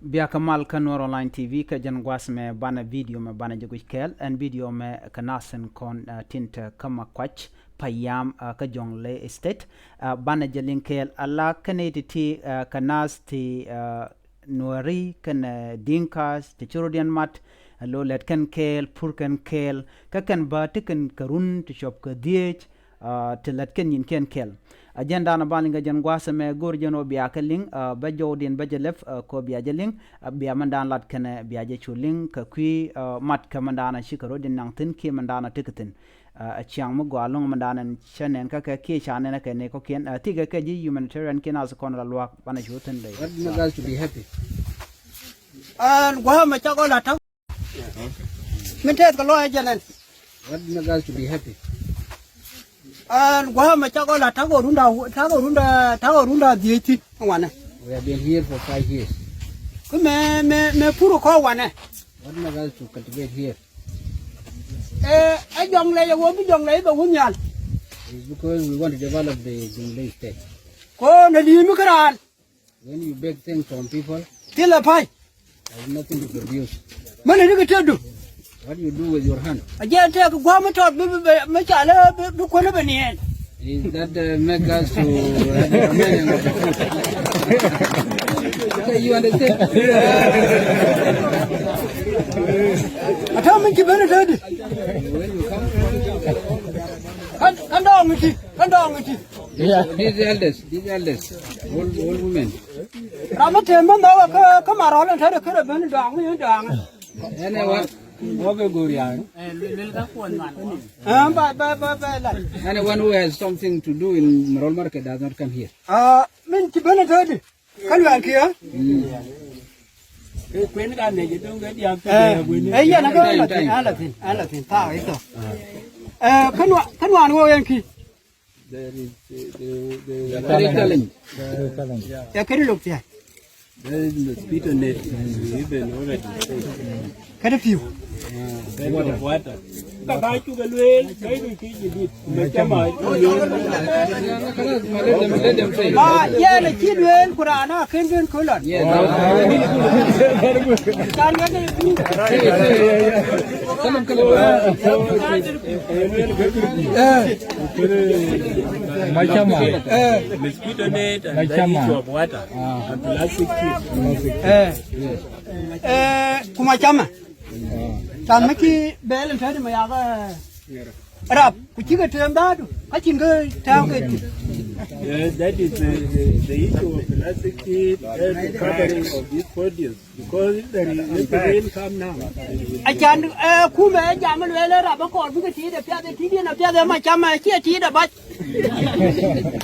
Bia Kamal Kanwar Online TV ka jangwas me bana video me bana jagukel and video me kanasen kon tinta kama kwach payam ka jongle estate bana jalinkel alla kaneti ti kanas ti nuari kan dinkas ti churodian mat lo let kan kel pur kan kel ka kan ba tikan karun ti shop ka diech ti let kan yin ken kel agenda na balinga jan gwasa me gorjano biya kaling ba jodin ba jelef ko biya jeling biya mandan lat kana biya je chuling ka kwi mat ka mandana shikaro din nang tin ki mandana tikatin a chiang mo gwalong mandana chanen ka ka ki chane na ka ne ko ken tiga ka ji humanitarian ken as kon la lwak bana jutin dai what you guys to be happy and gwa ma cha ko la ta min te ko lo janen what you guys to be happy and gwa ma cha ko la ta go runda dieti wana we have been here for 5 years ku me puro ko wana what you guys to cultivate here a jong le wo bi jong le ba wunyal is because we want to develop the Jonglei state ko na di mi kran when you beg things from people tila pai there's nothing to produce mana ni ka tedu what do you do with your hand a je te ko gwa ma tot ma cha le bi ko na bani is that make us to remain of the food okay you understand ata min ki bana tedu when you come kan dong ti these elders all women rama te man da ka maro lan tare kare bani dong ni dong anyone anyone who has something to do in Marol Market does not come here. Min ki bana tadi. Kan wan ki ha? Kwen kan ne jidong ga dia Ya na ga ala tin ta ai to. Kan wan wo yan ki. there is Ya kari lok ti. there is mosquito net even already Kada fiu. water ba chu ga luen kai du ki ji me chama Let them say. Ya na ki luen Qur'ana kan den kulan. Kan ga ni. mosquito net and then issue of water and plastic Kuma chama. Tan maki belen tadi ma ya ga. Rap ku ki ga tem da du. Ka kin ga ta ga ti. that is the issue of plastic and the covering of this produce because if the rain come now A can ku me ja ma le ra ba ko bu ga ti da pya da ti na pya da ma chama ki ti da ba.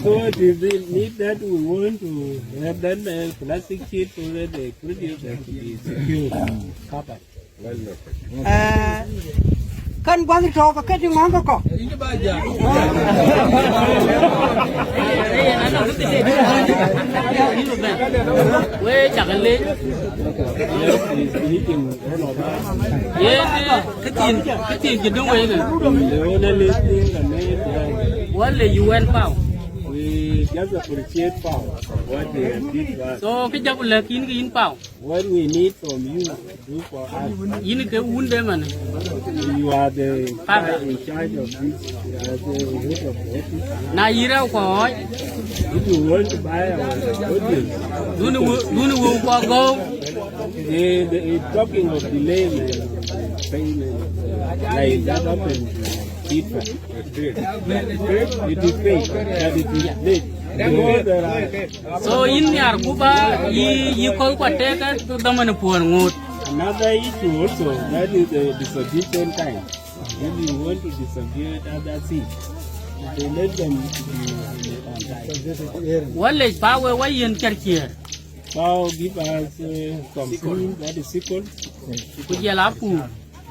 so it is the need that we want to have that plastic sheet so that the produce has to be secure covered. Kan gwang to ka ke ti ngong ko. We chẳng lên cái tiền chỉ đúng vậy này what là UN bao We just appreciate what they did for us. so cái chấp là kín cái in bao What we need from you to do for us. in cái uốn đấy mà You are the in charge of this. You are the head of the office. na gì đâu khỏi If you want to buy our produce, đun uống qua go the talking of delay payment, like that happened to feedback. It is paid, but it is late. so in nhà của ba y coi quả tê cái tôi mình buồn ngột Another issue also, that is the distribution time. If you want to distribute other seeds, they let them be on time. what là bao về quay yên chặt chìa Now give us some food, that is sickle, bây giờ lá phù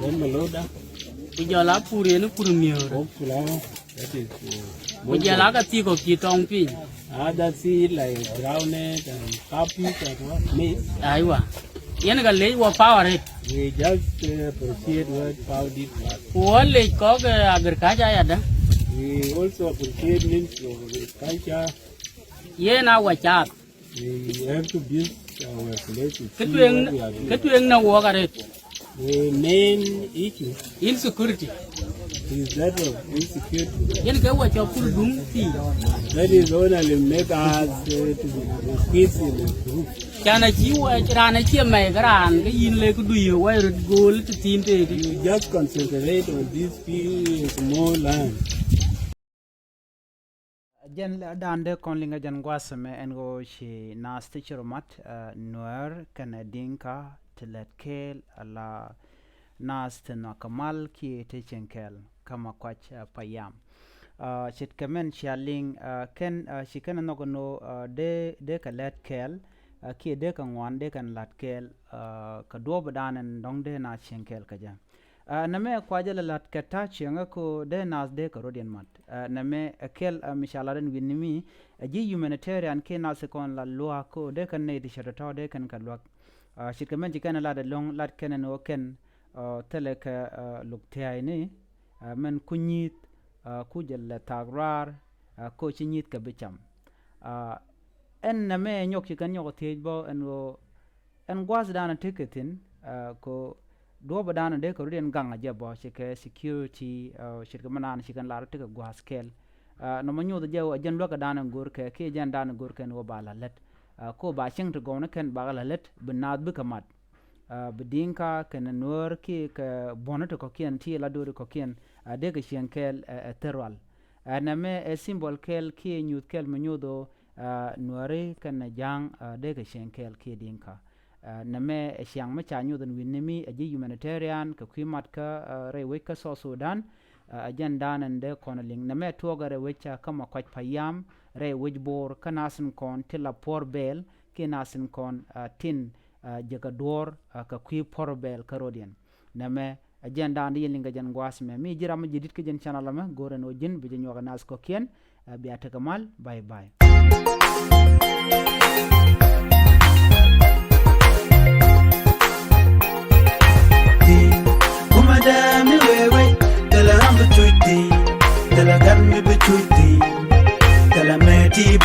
then maloda, bây giờ lá phù thì nó phù nhiều oak flower, that is bây giờ lá cái gì có kỳ trong pin other seed like groundnut and cowpeas and what, maize. ai wa yên cái lấy qua bao rồi We just appreciate what Pao did for us. what là có cái agar cá chai đó We also appreciate Ministry of Agriculture ye na wa chat We have to build our place. To see what we are doing. ke tuen na wo garet The main issue insecurity is that of insecurity. yen ke wa cha pur dum ti That is only make us to squeeze in a group. kana chi wa rana chi mai garan ke yin le ku du yo wa ru gol ti tin te You just concentrate on this few small land. jen dande konlinga jan gwasame engo shi na sticheromat nuer kana dinka tiletkel ala nas tena kamal ki techenkel kama kwach payam shit kamen shaling ken shikana nogono de kalet kel ki de kan wan de kan lat kel ka do badanen dongde na chenkel kaja name kwajala lat kata chenga ko de nas de ka rodian mat name kel mishalaren winimi ji humanitarian ke nas kon la lua ko de kan ne di sharata de kan ka lua shikamen jikana la de long lat ken no ken tele ka luktai ni men kunyit kujal tagrar ko chinyit ka bicham en name nyok chikan nyok tejbo en gwas dana tiketin ko do badana de ko ruden ganga jabo shike security shirka manan shikan lar tika gwas kel no manyo de jaw jan loka dana gorke ke jan dana gorke no bala let ko ba ching to gona ken bala let binad bi kamat bedinka ken nur ki ka bonato ko kien ti la do ko kien de ke shenkel terwal name e symbol kel ki nyut kel manyo do nuare ken jang de ke shenkel ki dinka name siang ma cha nyu den winimi aji humanitarian ka kwimat ka rewe ka so Sudan ajan de konaling name toga rewe cha kama kwaj payam rewe bor kanasin kon tila por bel kinasin kon tin jagador ka kwi por bel karodian name ajan dan yelinga jan gwasme mi jira ma jidit ke jan channel ma gore no jin bi janyo nas ko kien biata kamal bye bye Madame wewe tell her I'm between tell her got me between tell her me deep